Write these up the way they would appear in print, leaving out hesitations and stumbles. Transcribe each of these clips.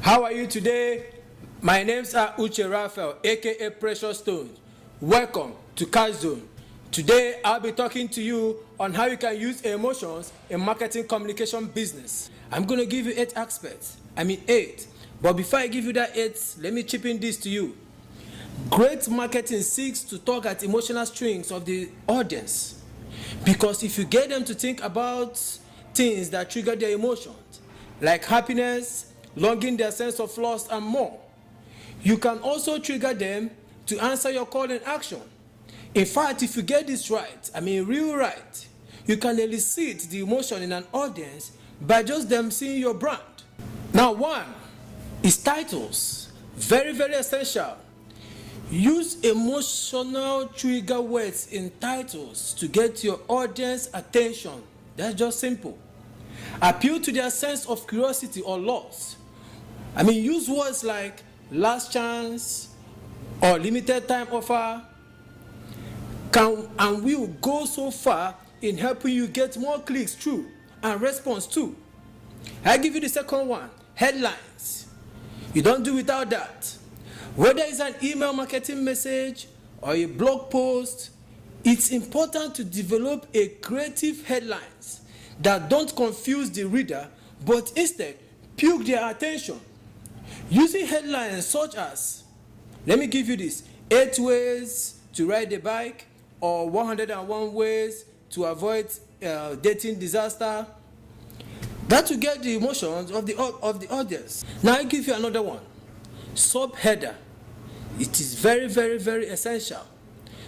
How are you today? My name's Uche Raphael, aka Precious Stones. Welcome to Cash Zone. Today I'll be talking to you on how you can use emotions in marketing communication business. I'm going to give you 8 aspects. 8. But before I give you that 8, let me chip in this to you. Great marketing seeks to tug at emotional strings of the audience, because if you get them to think about things that trigger their emotions, like happiness, longing, their sense of loss, and more, you can also trigger them to answer your call and action. In fact, if you get this right, real right, you can elicit the emotion in an audience by just them seeing your brand. Now, 1 is titles. Very, very essential. Use emotional trigger words in titles to get your audience attention. That's just simple. Appeal to their sense of curiosity or loss. Use words like last chance or limited time offer can and will go so far in helping you get more clicks through and response too. I give you the second one, headlines. You don't do without that. Whether it's an email marketing message or a blog post, it's important to develop a creative headlines that don't confuse the reader, but instead pique their attention. Using headlines such as, let me give you this, 8 ways to ride a bike, or 101 ways to avoid dating disaster, that will get the emotions of the audience. Now I give you another one, subheader. It is very, very, very essential.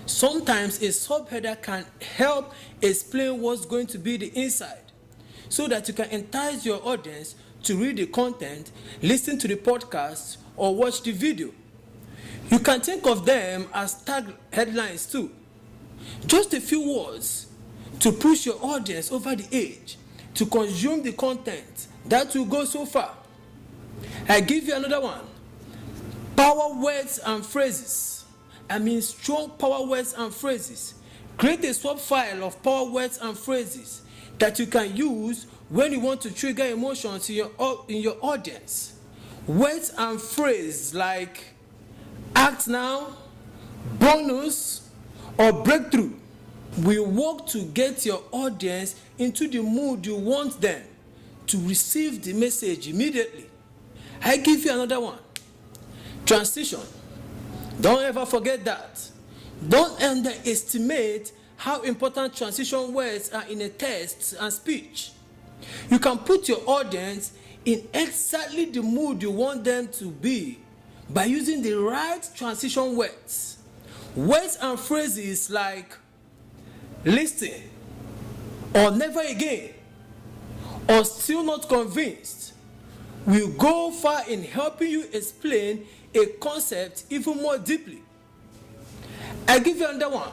Sometimes a subheader can help explain what's going to be the inside, so that you can entice your audience to read the content, listen to the podcast, or watch the video. You can think of them as tag headlines too. Just a few words to push your audience over the edge to consume the content that will go so far. I give you another one. Power words and phrases. Strong power words and phrases. Create a swap file of power words and phrases that you can use when you want to trigger emotions in your audience. Words and phrases like act now, bonus, or breakthrough will work to get your audience into the mood you want them to receive the message immediately. I give you another one. Transition. Don't ever forget that. Don't underestimate how important transition words are in a text and speech. You can put your audience in exactly the mood you want them to be by using the right transition words. Words and phrases like listen, or never again, or still not convinced will go far in helping you explain a concept even more deeply. I give you another one,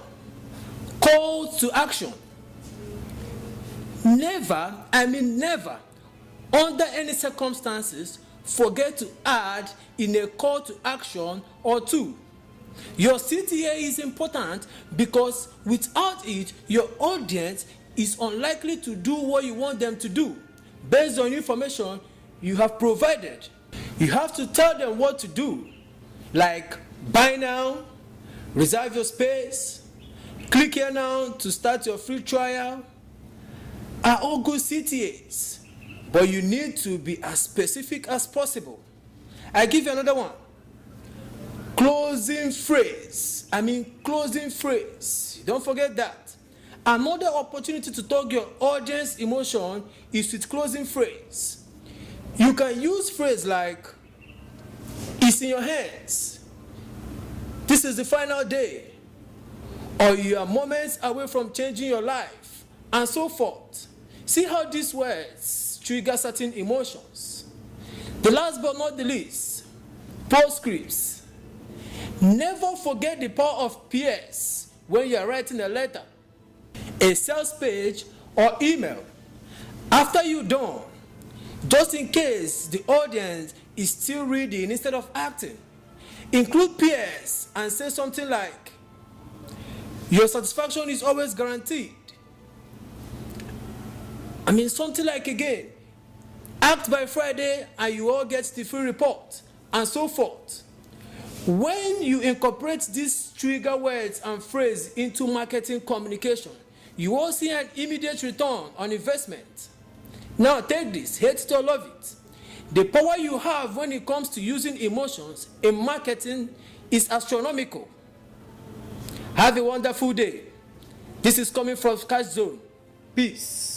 call to action. Never, under any circumstances, forget to add in a call to action or two. Your CTA is important because without it, your audience is unlikely to do what you want them to do based on information you have provided. You have to tell them what to do, like buy now, reserve your space, click here now to start your free trial, are all good CTAs, but you need to be as specific as possible. I give you another one. Closing phrase. Closing phrase. Don't forget that. Another opportunity to tug your audience emotion is with closing phrase. You can use phrase like, it's in your hands, this is the final day, or you are moments away from changing your life, and so forth. See how these words trigger certain emotions. The last but not the least, postscripts. Never forget the power of PS when you are writing a letter, a sales page, or email. After you're done, just in case the audience is still reading instead of acting, include PS and say something like, your satisfaction is always guaranteed. Something like, again, Act by Friday and you all get the free report, and so forth. When you incorporate these trigger words and phrases into marketing communication, you will see an immediate return on investment. Now take this, hate it or love it. The power you have when it comes to using emotions in marketing is astronomical. Have a wonderful day. This is coming from Cash Zone. Peace.